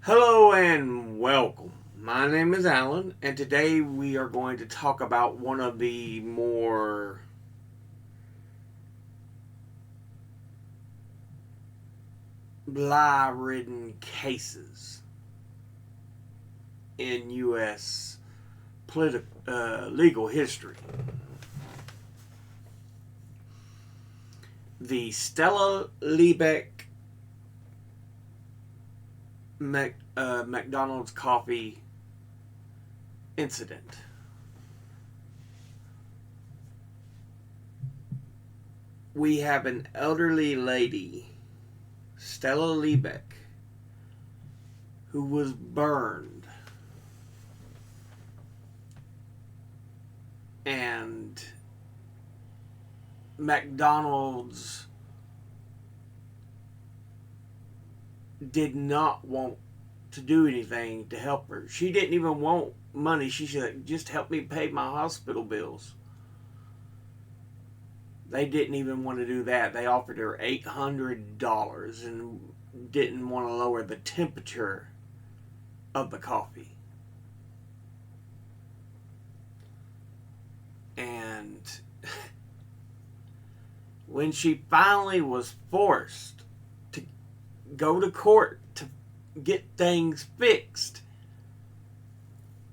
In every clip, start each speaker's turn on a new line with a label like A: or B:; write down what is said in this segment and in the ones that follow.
A: Hello and welcome. My name is Alan, and today we are going to talk about one of the more lie ridden cases in U.S. Legal history. The Stella Liebeck McDonald's coffee incident. We have an elderly lady, Stella Liebeck, who was burned and McDonald's did not want to do anything to help her. She didn't even want money. She said, just help me pay my hospital bills. They didn't even want to do that. They offered her $800 and didn't want to lower the temperature of the coffee. And when she finally was forced to go to court to get things fixed,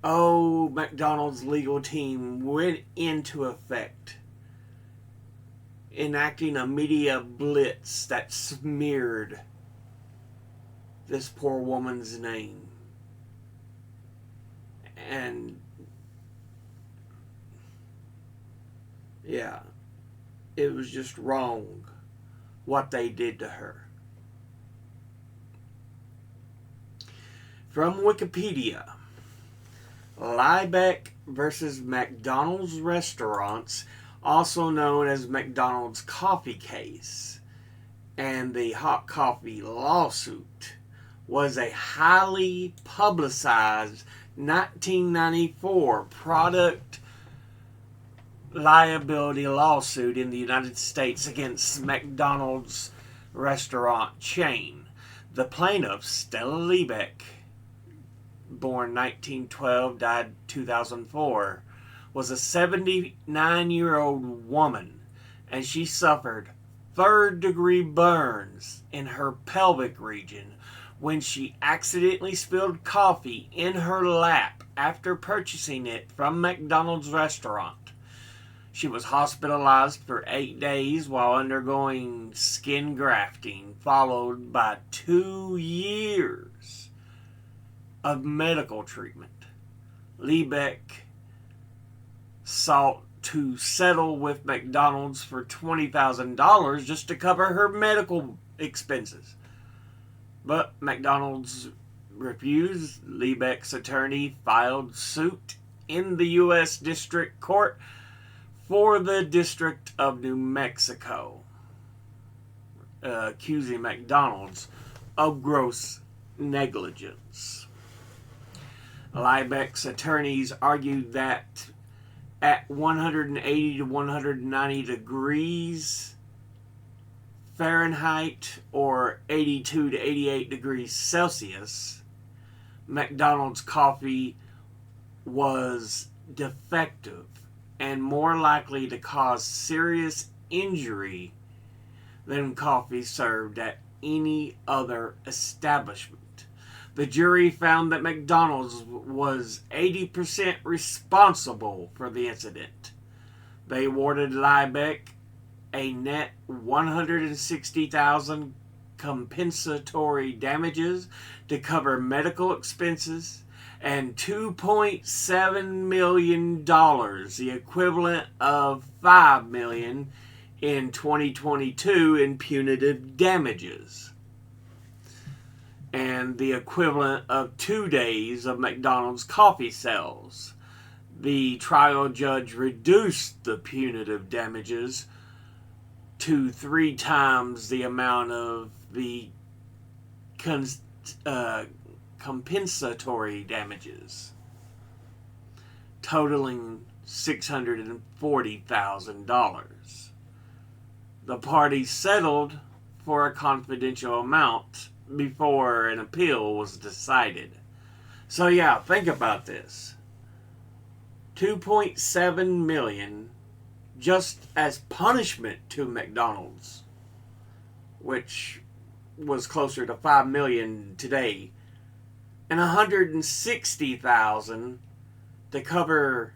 A: McDonald's legal team went into effect, enacting a media blitz that smeared this poor woman's name. And yeah, it was just wrong what they did to her. From Wikipedia, Liebeck versus McDonald's restaurants, also known as McDonald's coffee case, and the hot coffee lawsuit, was a highly publicized 1994 product liability lawsuit in the United States against McDonald's restaurant chain. The plaintiff, Stella Liebeck, born 1912, died 2004, was a 79-year-old woman, and she suffered third-degree burns in her pelvic region when she accidentally spilled coffee in her lap after purchasing it from McDonald's restaurant. She was hospitalized for 8 days while undergoing skin grafting, followed by 2 years of medical treatment. Liebeck sought to settle with McDonald's for $20,000 just to cover her medical expenses. But McDonald's refused. Liebeck's attorney filed suit in the U.S. District Court for the District of New Mexico, accusing McDonald's of gross negligence. Liebeck's attorneys argued that at 180 to 190 degrees Fahrenheit or 82 to 88 degrees Celsius, McDonald's coffee was defective and more likely to cause serious injury than coffee served at any other establishment. The jury found that McDonald's was 80% responsible for the incident. They awarded Liebeck a net $160,000 compensatory damages to cover medical expenses and $2.7 million, the equivalent of $5 million in 2022 in punitive damages, and the equivalent of 2 days of McDonald's coffee sales. The trial judge reduced the punitive damages to 3 times the amount of the compensatory damages, totaling $640,000. The parties settled for a confidential amount before an appeal was decided. So yeah, think about this. 2.7 million just as punishment to McDonald's, which was closer to 5 million today, and 160,000 to cover,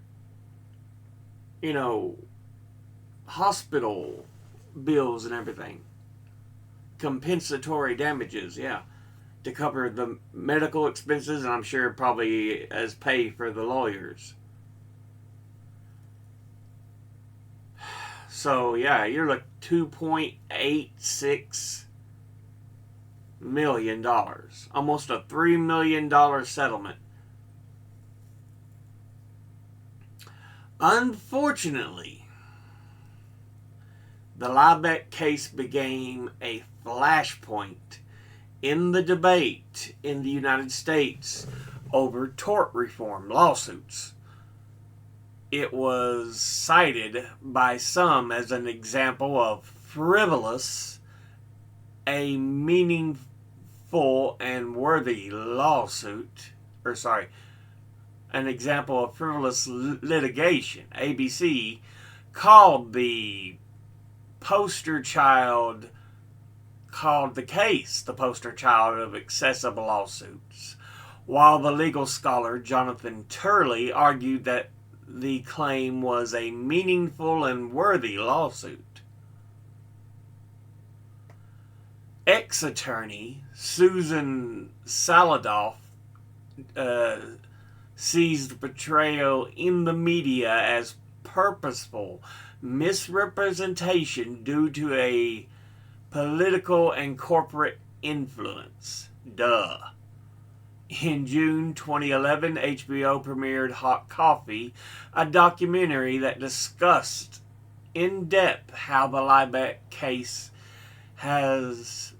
A: hospital bills and everything. Compensatory damages, yeah, to cover the medical expenses, and I'm sure probably as pay for the lawyers. So yeah, you're like $2.86 million, almost a $3 million settlement. Unfortunately, the Liebeck case became a flashpoint in the debate in the United States over tort reform lawsuits. It was cited by some as an example of frivolous, a meaningful and worthy lawsuit, an example of frivolous litigation. ABC called the poster child of excessive lawsuits, while the legal scholar Jonathan Turley argued that the claim was a meaningful and worthy lawsuit. Ex-attorney Susan Saladoff sees the portrayal in the media as purposeful misrepresentation due to a political and corporate influence. Duh. In June 2011, HBO premiered Hot Coffee, a documentary that discussed in depth how the Liebeck case has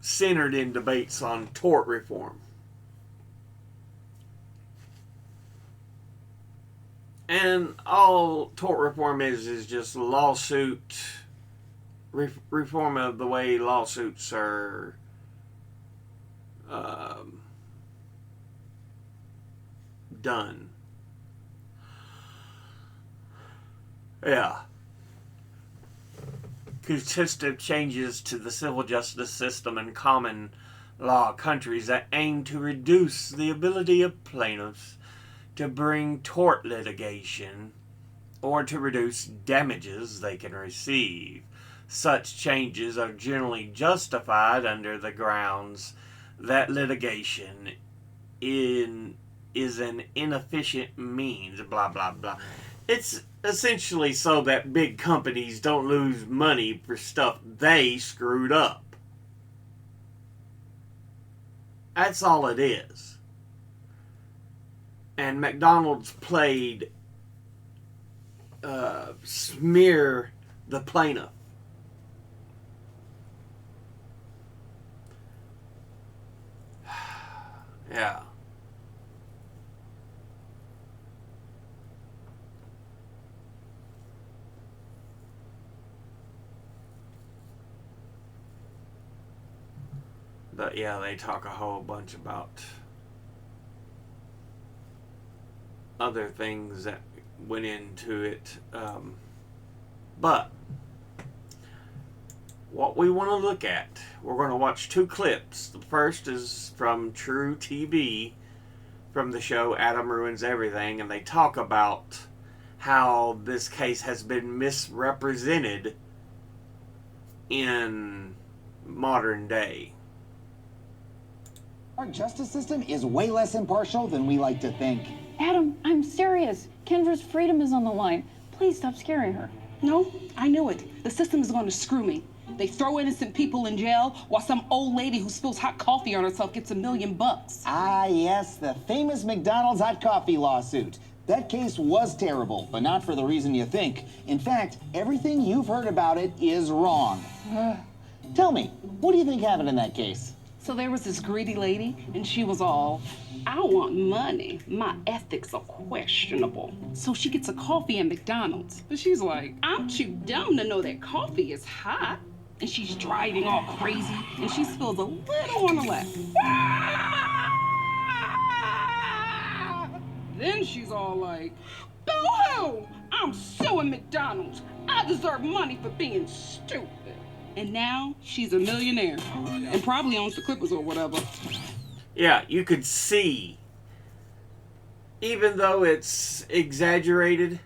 A: centered in debates on tort reform. And all tort reform is just lawsuit reform of the way lawsuits are done. Yeah. Consistent changes to the civil justice system and common law countries that aim to reduce the ability of plaintiffs to bring tort litigation or to reduce damages they can receive. Such changes are generally justified under the grounds that litigation is an inefficient means, blah, blah, blah. It's essentially so that big companies don't lose money for stuff they screwed up. That's all it is. And McDonald's played smear the plaintiff. Yeah. But yeah, they talk a whole bunch about other things that went into it. But what we want to look at, we're going to watch two clips. The first is from True TV, from the show Adam Ruins Everything, and they talk about how this case has been misrepresented in modern day.
B: Our justice system is way less impartial than we like to think.
C: Adam, I'm serious. Kendra's freedom is on the line. Please stop scaring her.
D: No, I knew it. The system is going to screw me. They throw innocent people in jail while some old lady who spills hot coffee on herself gets $1 million.
B: Ah, yes, the famous McDonald's hot coffee lawsuit. That case was terrible, but not for the reason you think. In fact, everything you've heard about it is wrong. Tell me, what do you think happened in that case?
D: So there was this greedy lady, and she was all, I want money. My ethics are questionable. So she gets a coffee at McDonald's. But she's like, I'm too dumb to know that coffee is hot. and she's driving all crazy, and she spills a little on the lap. Then she's all like, boo-hoo! I'm suing McDonald's. I deserve money for being stupid. And now she's a millionaire and probably owns the Clippers or whatever.
A: Yeah, you could see, even though it's exaggerated,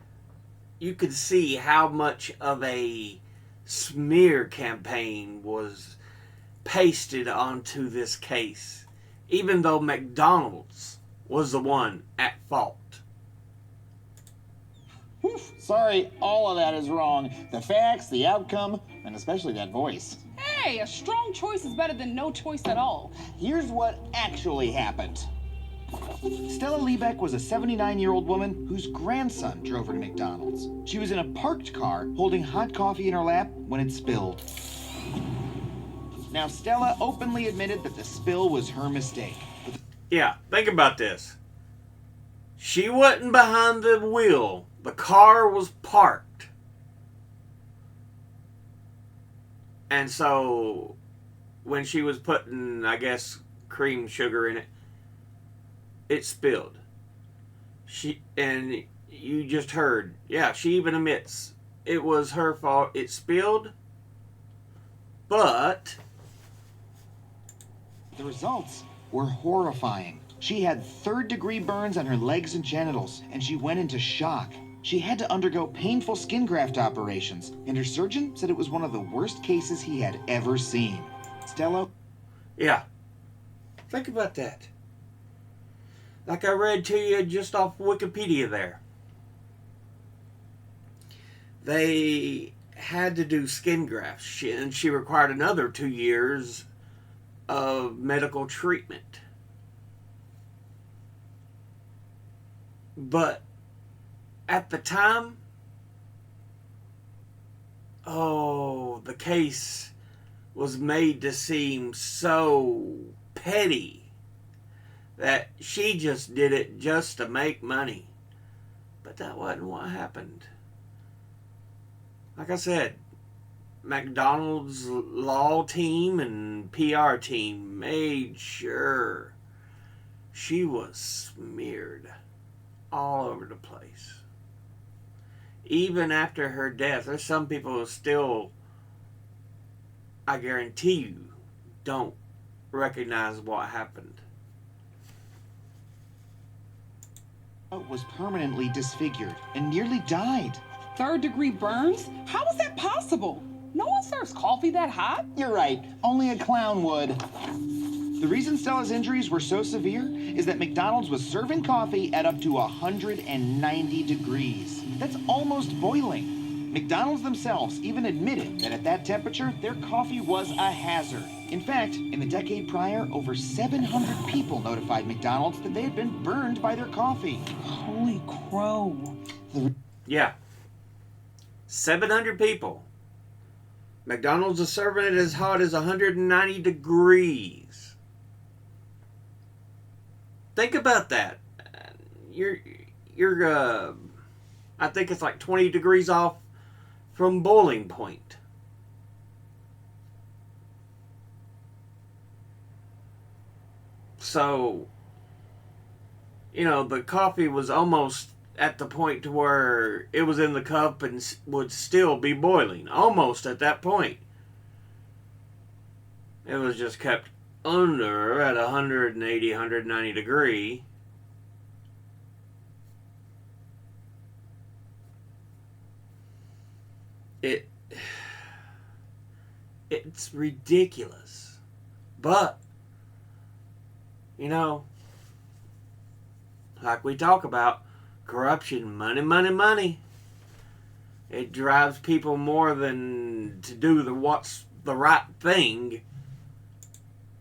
A: you could see how much of a smear campaign was pasted onto this case, even though McDonald's was the one at fault.
B: Sorry, all of that is wrong. The facts, the outcome, and especially that voice.
D: Hey, a strong choice is better than no choice at all.
B: Here's what actually happened. Stella Liebeck was a 79-year-old woman whose grandson drove her to McDonald's. She was in a parked car holding hot coffee in her lap when it spilled. Now, Stella openly admitted that the spill was her mistake.
A: Yeah, think about this. She wasn't behind the wheel. The car was parked. And so, when she was putting, I guess, cream sugar in it, it spilled. And you just heard, yeah, she even admits it was her fault. It spilled, but
B: the results were horrifying. She had third-degree burns on her legs and genitals, and she went into shock. She had to undergo painful skin graft operations, and her surgeon said it was one of the worst cases he had ever seen. Stella?
A: yeah, think about that. Like I read to you just off Wikipedia there. They had to do skin grafts, and she required another 2 years of medical treatment. But at the time, the case was made to seem so petty that she just did it just to make money. But that wasn't what happened. Like I said, McDonald's law team and PR team made sure she was smeared all over the place. Even after her death, there's some people who still, I guarantee you, don't recognize what happened.
B: Was permanently disfigured and nearly died.
D: Third-degree burns? How is that possible? No one serves coffee that hot.
B: You're right, only a clown would. The reason Stella's injuries were so severe is that McDonald's was serving coffee at up to 190 degrees. That's almost boiling. McDonald's themselves even admitted that at that temperature, their coffee was a hazard. In fact, in the decade prior, over 700 people notified McDonald's that they had been burned by their coffee.
D: Holy crow.
A: Yeah. 700 people. McDonald's is serving it as hot as 190 degrees. Think about that. You're I think it's like 20 degrees off from boiling point. So, the coffee was almost at the point to where it was in the cup and would still be boiling. Almost at that point. It was just kept under at 180, 190 degree. It's ridiculous. But, like we talk about, corruption, money, money, money. It drives people more than to do what's the right thing.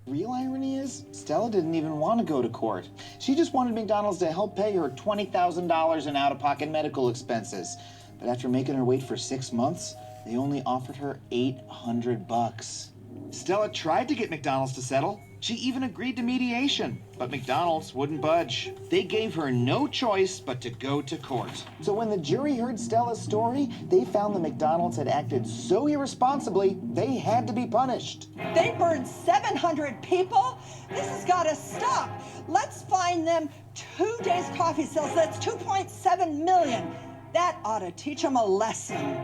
B: Real irony is, Stella didn't even want to go to court. She just wanted McDonald's to help pay her $20,000 in out-of-pocket medical expenses. But after making her wait for 6 months, they only offered her $800. Stella tried to get McDonald's to settle. She even agreed to mediation, but McDonald's wouldn't budge. They gave her no choice but to go to court. So when the jury heard Stella's story, they found that McDonald's had acted so irresponsibly, they had to be punished.
E: They burned 700 people? This has got to stop. Let's find them 2 days coffee sales. That's 2.7 million. That ought to teach them a lesson.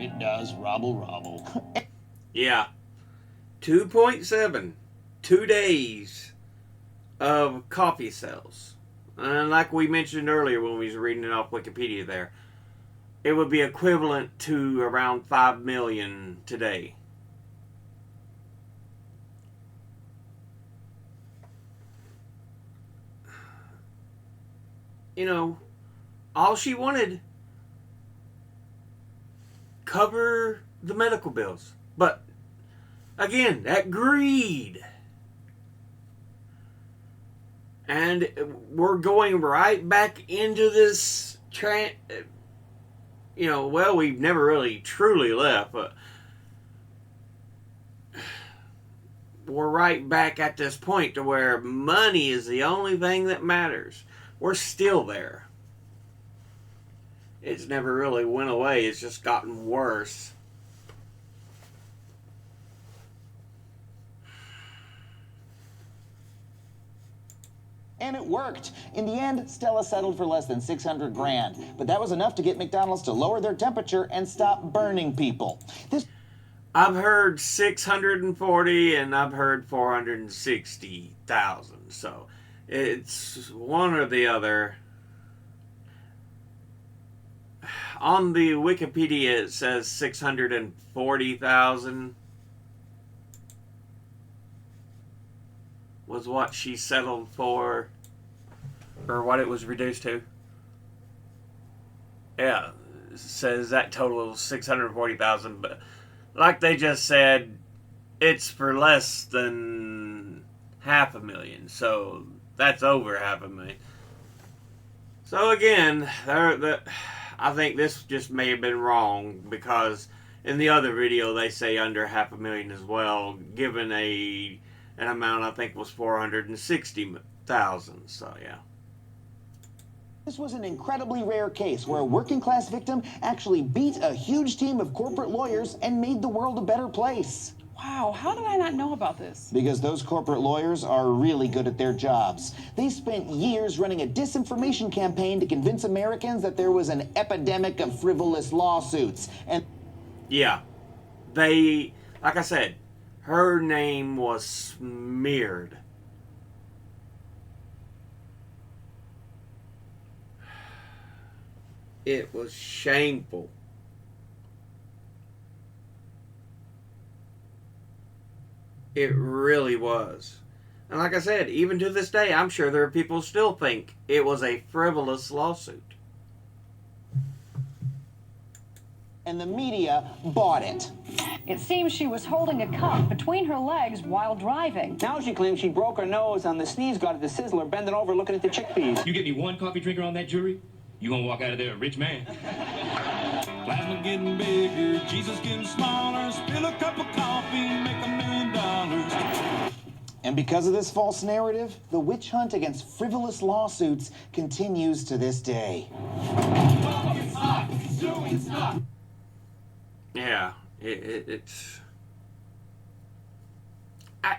B: It does, robble.
A: Yeah. 2.7. 2 days of coffee sales. And like we mentioned earlier when we was reading it off Wikipedia there, it would be equivalent to around 5 million today. You know, all she wanted, cover the medical bills. But again, that greed. And we're going right back into this well, we've never really truly left, but we're right back at this point to where money is the only thing that matters. We're still there. It's never really went away. It's just gotten worse.
B: And it worked. In the end, Stella settled for less than 600 grand. But that was enough to get McDonald's to lower their temperature and stop burning people.
A: I've heard 640 and I've heard 460,000. So it's one or the other. On the Wikipedia it says 640,000 was what she settled for, or what it was reduced to. Yeah, it says that total is 640,000, but like they just said, it's for less than 500,000, so that's over 500,000. So again, I think this just may have been wrong, because in the other video they say under 500,000 as well, given an amount I think was 460,000. So yeah.
B: This was an incredibly rare case where a working class victim actually beat a huge team of corporate lawyers and made the world a better place.
D: Wow, how did I not know about this?
B: Because those corporate lawyers are really good at their jobs. They spent years running a disinformation campaign to convince Americans that there was an epidemic of frivolous lawsuits. And
A: yeah, like I said, her name was smeared. It was shameful. It really was. And like I said, even to this day, I'm sure there are people who still think it was a frivolous lawsuit.
B: And the media bought it.
C: It seems she was holding a cup between her legs while driving.
F: Now she claims she broke her nose on the sneeze guard at the Sizzler, bending over looking at the chickpeas.
G: You get me one coffee drinker on that jury, you gonna walk out of there a rich man.
H: Plasma getting bigger, Jesus getting smaller. Spill a cup of coffee, make $1 million.
B: And because of this false narrative, the witch hunt against frivolous lawsuits continues to this day.
A: Yeah, it's... I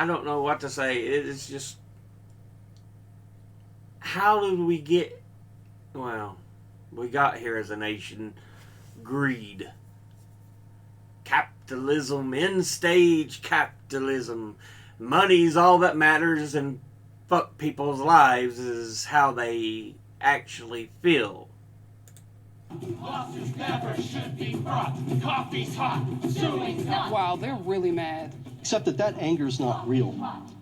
A: don't know what to say. It's just... How did we get... Well, we got here as a nation. Greed. Capitalism. End-stage capitalism. Money's all that matters, and fuck people's lives is how they actually feel.
H: Lawsuits never should be brought. Coffee's hot, suing's not.
D: Wow, they're really mad.
I: Except that anger is not real.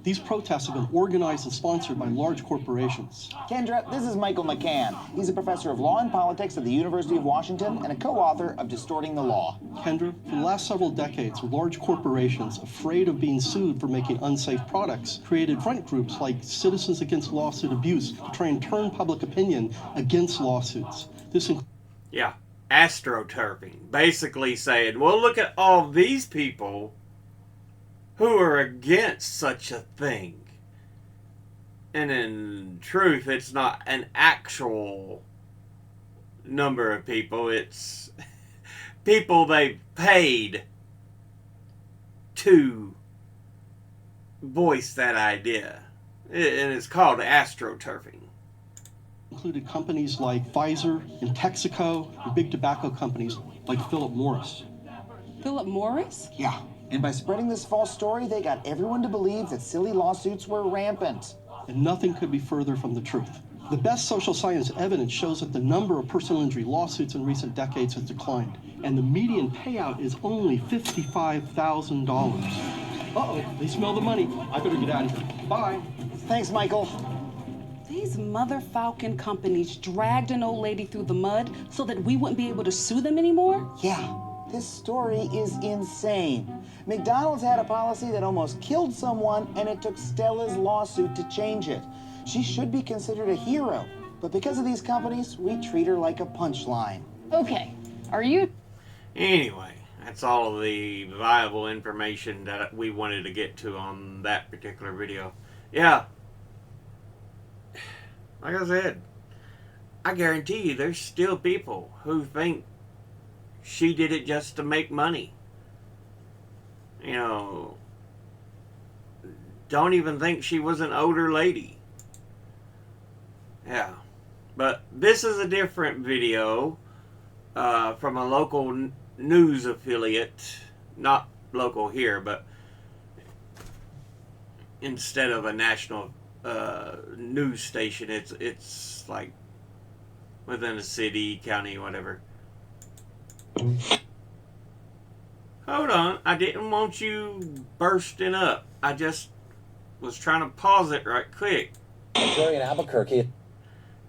I: These protests have been organized and sponsored by large corporations.
B: Kendra, this is Michael McCann. He's a professor of law and politics at the University of Washington and a co-author of Distorting the Law.
I: Kendra, for the last several decades, large corporations, afraid of being sued for making unsafe products, created front groups like Citizens Against Lawsuit Abuse to try and turn public opinion against lawsuits.
A: Yeah, astroturfing, basically saying, well, look at all these people who are against such a thing. And in truth, it's not an actual number of people. It's people they paid to voice that idea. And it's called astroturfing.
I: Included companies like Pfizer and Texaco and big tobacco companies like Philip Morris.
D: Philip Morris?
B: Yeah. And by spreading this false story, they got everyone to believe that silly lawsuits were rampant.
I: And nothing could be further from the truth. The best social science evidence shows that the number of personal injury lawsuits in recent decades has declined, and the median payout is only $55,000. Uh-oh, they smell the money. I better get out of here. Bye.
B: Thanks, Michael.
D: These mother falcon companies dragged an old lady through the mud so that we wouldn't be able to sue them anymore?
B: Yeah, this story is insane. McDonald's had a policy that almost killed someone, and it took Stella's lawsuit to change it. She should be considered a hero, but because of these companies, we treat her like a punchline.
C: Okay, are you...
A: Anyway, that's all of the viable information that we wanted to get to on that particular video. Yeah. Like I said, I guarantee you there's still people who think she did it just to make money. You know, don't even think she was an older lady. Yeah. But this is a different video from a local news affiliate. Not local here, but instead of a national news station, it's like within a city, county, whatever. Hold on, I didn't want you bursting up. I just was trying to pause it right quick.
J: Jury in Albuquerque.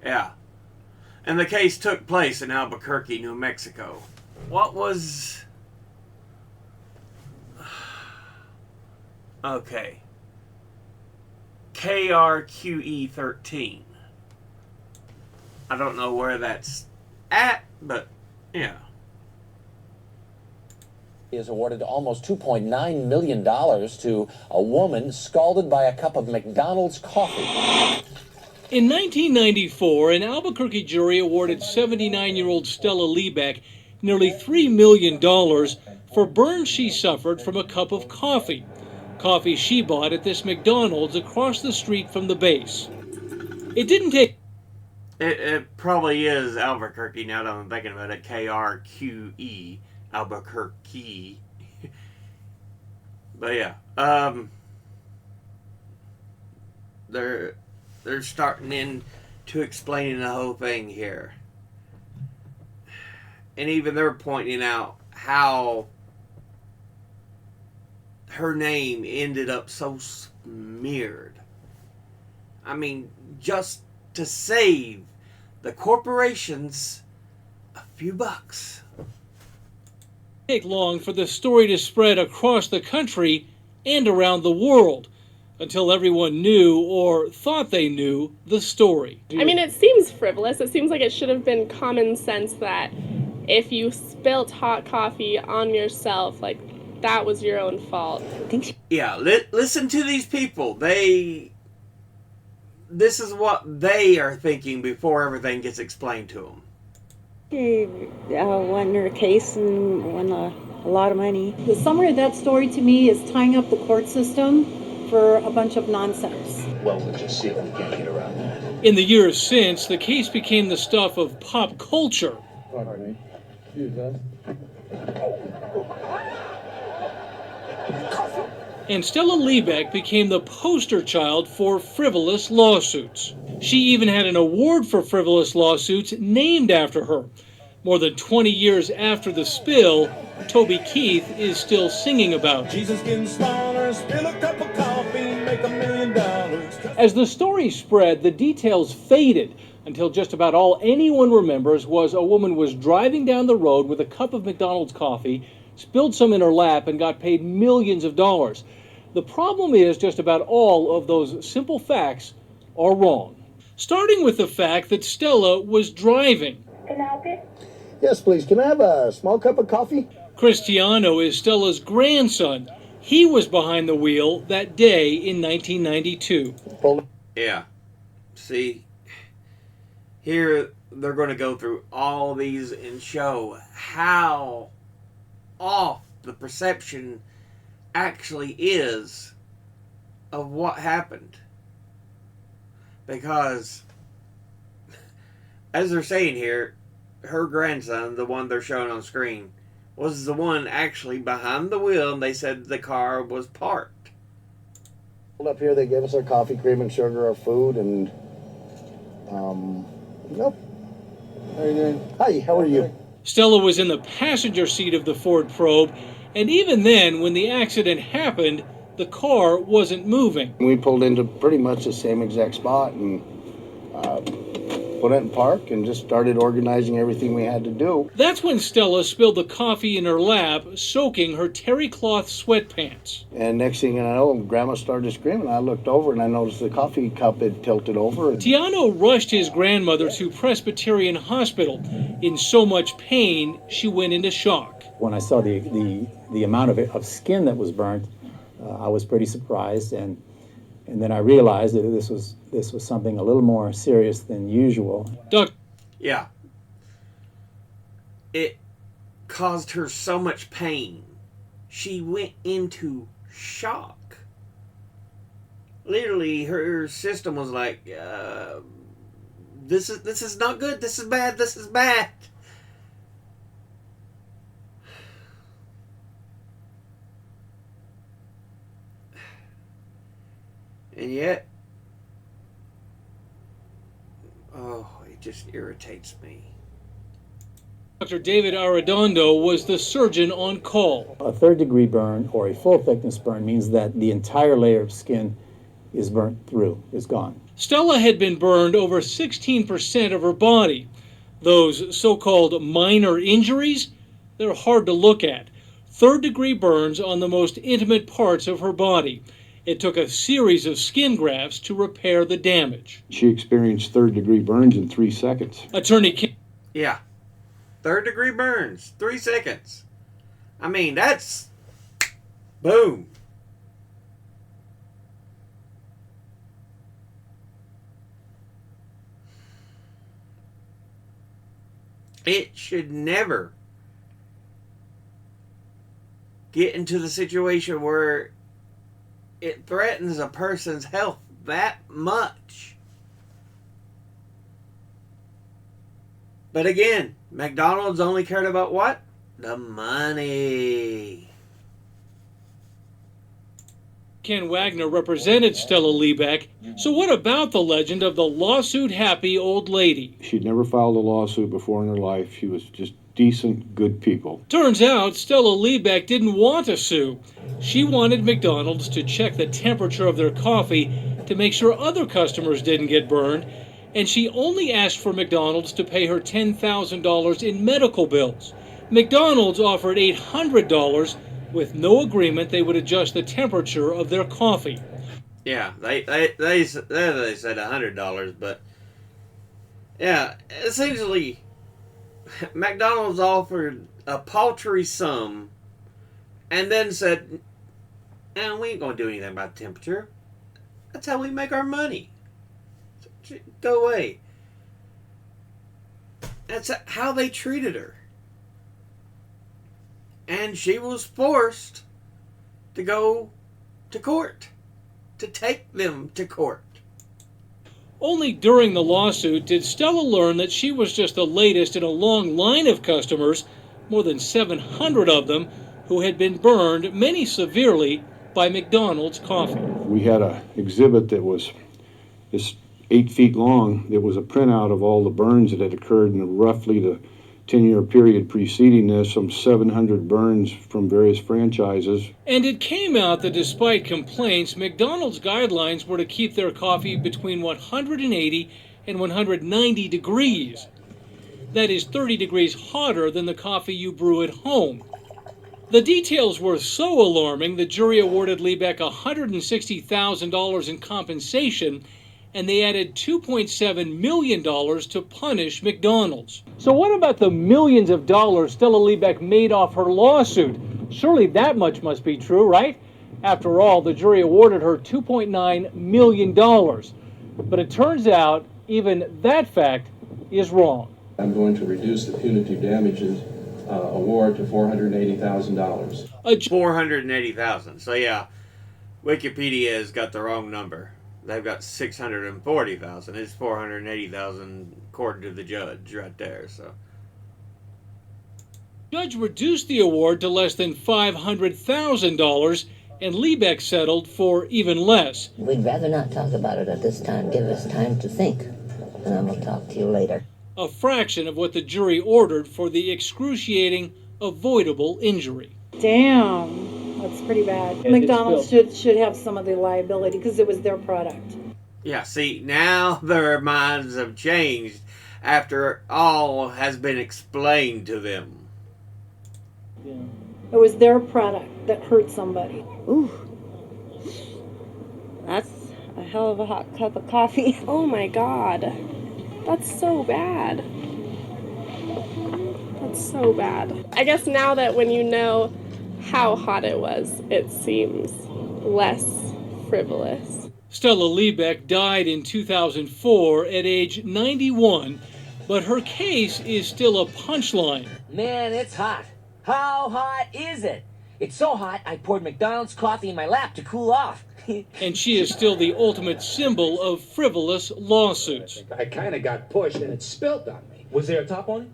A: Yeah. And the case took place in Albuquerque, New Mexico. What was... Okay. KRQE 13. I don't know where that's at, but yeah.
J: He is awarded almost $2.9 million to a woman scalded by a cup of McDonald's coffee.
K: In 1994, an Albuquerque jury awarded 79-year-old Stella Liebeck nearly $3 million for burns she suffered from a cup of coffee. Coffee she bought at this McDonald's across the street from the base. It didn't take...
A: It probably is Albuquerque now that I'm thinking about it. KRQE. Albuquerque. But yeah, they're starting into explaining the whole thing here, and even they're pointing out how her name ended up so smeared. I mean, just to save the corporations a few bucks.
K: Take long for the story to spread across the country and around the world until everyone knew or thought they knew the story.
L: I mean, it seems frivolous. It seems like it should have been common sense that if you spilt hot coffee on yourself, like, that was your own fault.
A: Yeah, listen to these people. This is what they are thinking before everything gets explained to them.
M: She won her case and won a lot of money.
N: The summary of that story to me is tying up the court system for a bunch of nonsense.
G: Well, we'll just see if we can't get around that.
K: In the years since, the case became the stuff of pop culture.
G: Pardon me. Excuse us.
K: And Stella Liebeck became the poster child for frivolous lawsuits. She even had an award for frivolous lawsuits named after her. More than 20 years after the spill, Toby Keith is still singing about it.
H: Jesus getting smaller, spill a cup of coffee, make $1 million.
K: As the story spread, the details faded until just about all anyone remembers was a woman was driving down the road with a cup of McDonald's coffee, spilled some in her lap, and got paid millions of dollars. The problem is just about all of those simple facts are wrong. Starting with the fact that Stella was driving.
O: Yes, please. Can I have a small cup of coffee?
K: Cristiano is Stella's grandson. He was behind the wheel that day in 1992.
A: Yeah. See, here they're going to go through all these and show how off the perception actually is of what happened. Because, as they're saying here, her grandson, the one they're showing on screen, was the one actually behind the wheel, and they said the car was parked.
O: Up here, they gave us our coffee, cream, and sugar, our food, and nope. How are you doing? Hi, how are you?
K: Stella was in the passenger seat of the Ford Probe, and even then, when the accident happened, the car wasn't moving.
O: We pulled into pretty much the same exact spot and put it in park and just started organizing everything we had to do.
K: That's when Stella spilled the coffee in her lap, soaking her terry cloth sweatpants.
O: And next thing I know, Grandma started screaming. I looked over and I noticed the coffee cup had tilted over.
K: Tiano rushed his grandmother to Presbyterian Hospital. In so much pain, she went into shock.
P: When I saw the amount of skin that was burnt, I was pretty surprised, and then I realized that this was something a little more serious than usual.
A: Yeah. It caused her so much pain. She went into shock. Literally, her system was like, this is not good. This is bad. This is bad. And yet, it just irritates me.
K: Dr. David Arredondo was the surgeon on call.
P: A third-degree burn or a full-thickness burn means that the entire layer of skin is burnt through, is gone.
K: Stella had been burned over 16% of her body. Those so-called minor injuries, they're hard to look at. Third-degree burns on the most intimate parts of her body. It took a series of skin grafts to repair the damage.
Q: She experienced third-degree burns in 3 seconds.
K: Attorney
A: Yeah. Third-degree burns. 3 seconds. I mean, that's... boom. It should never get into the situation where it threatens a person's health that much. But again, McDonald's only cared about what? The money.
K: Ken Wagner represented Stella Liebeck. So what about the legend of the lawsuit-happy old lady?
Q: She'd never filed a lawsuit before in her life. She was just decent, good people.
K: Turns out Stella Liebeck didn't want to sue. She wanted McDonald's to check the temperature of their coffee to make sure other customers didn't get burned, and she only asked for McDonald's to pay her $10,000 in medical bills. McDonald's offered $800 with no agreement they would adjust the temperature of their coffee.
A: Yeah, they said $100, but yeah, essentially McDonald's offered a paltry sum and then said, we ain't going to do anything about the temperature. That's how we make our money. Go away. That's how they treated her. And she was forced to go to court, to take them to court.
K: Only during the lawsuit did Stella learn that she was just the latest in a long line of customers, more than 700 of them, who had been burned, many severely, by McDonald's coffee.
Q: We had an exhibit that was just 8 feet long. It was a printout of all the burns that had occurred in roughly the 10-year period preceding this, some 700 burns from various franchises.
K: And it came out that despite complaints, McDonald's guidelines were to keep their coffee between 180 and 190 degrees. That is 30 degrees hotter than the coffee you brew at home. The details were so alarming, the jury awarded Liebeck $160,000 in compensation and they added $2.7 million to punish McDonald's. So what about the millions of dollars Stella Liebeck made off her lawsuit? Surely that much must be true, right? After all, the jury awarded her $2.9 million. But it turns out even that fact is wrong.
R: I'm going to reduce the punitive damages award to $480,000.
A: $480,000. So yeah, Wikipedia has got the wrong number. They've got 640,000. It's 480,000 according to the judge right there. So
K: judge reduced the award to less than $500,000, and Liebeck settled for even less.
S: We'd rather not talk about it at this time. Give us time to think, and then we'll talk to you later.
K: A fraction of what the jury ordered for the excruciating avoidable injury.
N: Damn, that's pretty bad.
K: And
N: McDonald's should have some of the liability because it was their product.
A: yeah, see, now their minds have changed after all has been explained to them.
K: Yeah.
N: It was their product that hurt somebody.
M: Ooh, that's a hell of a hot cup of coffee.
L: Oh my God. That's so bad. That's so bad. I guess now that when you know how hot it was, it seems less frivolous.
K: Stella Liebeck died in 2004 at age 91, but her case is still a punchline.
T: Man, it's hot. How hot is it? It's so hot, I poured McDonald's coffee in my lap to cool off.
K: And she is still the ultimate symbol of frivolous lawsuits.
G: I kind of got pushed and it spilt on me. Was there a top on it?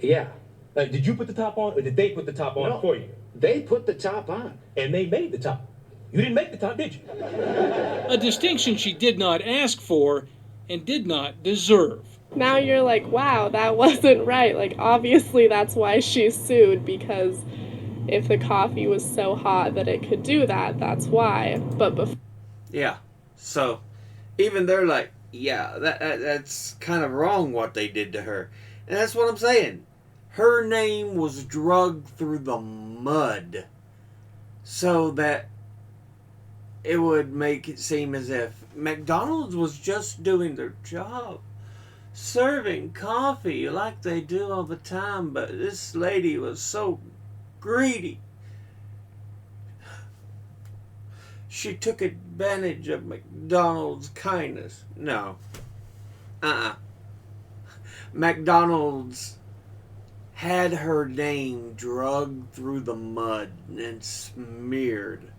G: Yeah. Did you put the top on, or did they put the top on for you? They put the top on. And they made the top. You didn't make the top, did you?
K: A distinction she did not ask for and did not deserve.
L: Now you're like, wow, that wasn't right. Like, obviously that's why she sued, because if the coffee was so hot that it could do that, that's why. But before...
A: Yeah, so even they're like, yeah, that's kind of wrong what they did to her. And that's what I'm saying. Her name was drugged through the mud so that it would make it seem as if McDonald's was just doing their job, serving coffee like they do all the time, but this lady was so greedy. She took advantage of McDonald's kindness. No. McDonald's had her name drugged through the mud and smeared.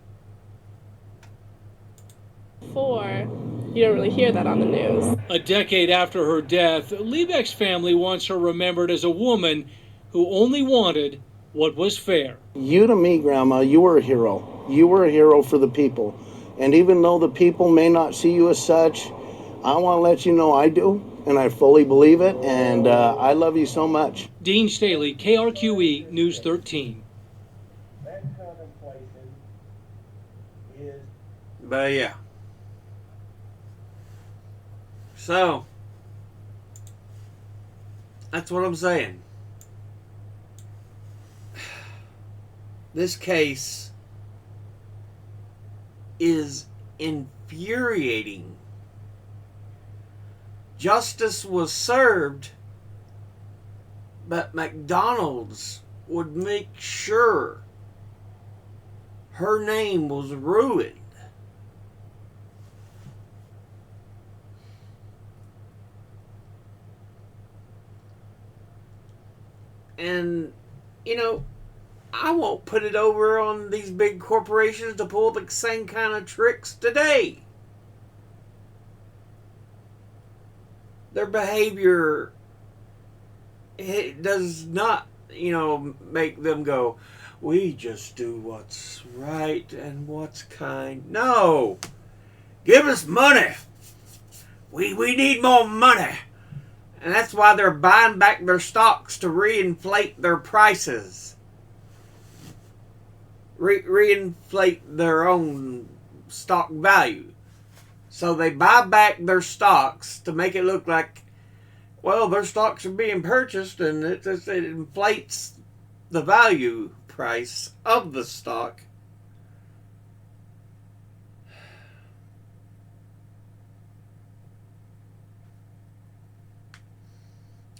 L: You don't really hear that on the news.
K: A decade after her death, Liebeck's family wants her remembered as a woman who only wanted what was fair.
O: You to me, Grandma, you were a hero. You were a hero for the people. And even though the people may not see you as such, I want to let you know I do, and I fully believe it, and I love you so much.
K: Dean Staley, KRQE News 13.
A: But yeah. So, that's what I'm saying. This case is infuriating. Justice was served, but McDonald's would make sure her name was ruined. And, you know, I won't put it over on these big corporations to pull the same kind of tricks today. Their behavior, it does not, you know, make them go, we just do what's right and what's kind. No! Give us money! We need more money! And that's why they're buying back their stocks to reinflate their prices. Reinflate their own stock value. So they buy back their stocks to make it look like, well, their stocks are being purchased and it inflates the value price of the stock.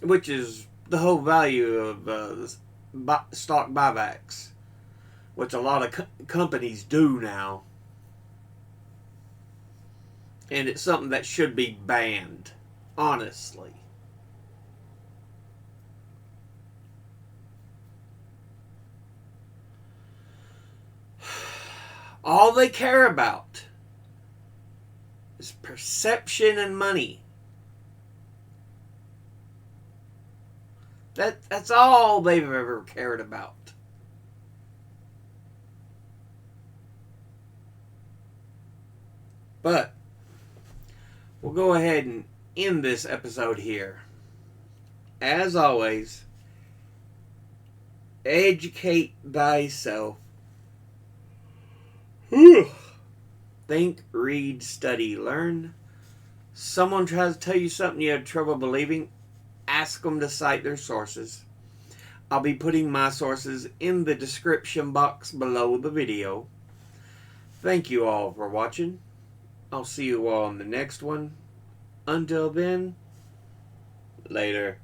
A: which is the whole value of stock buybacks, which a lot of companies do now. And it's something that should be banned, honestly. All they care about is perception and money. That's all they've ever cared about. But we'll go ahead and end this episode here. As always, educate thyself. Think, read, study, learn. Someone tries to tell you something you have trouble believing, ask them to cite their sources. I'll be putting my sources in the description box below the video. Thank you all for watching. I'll see you all in the next one. Until then, later.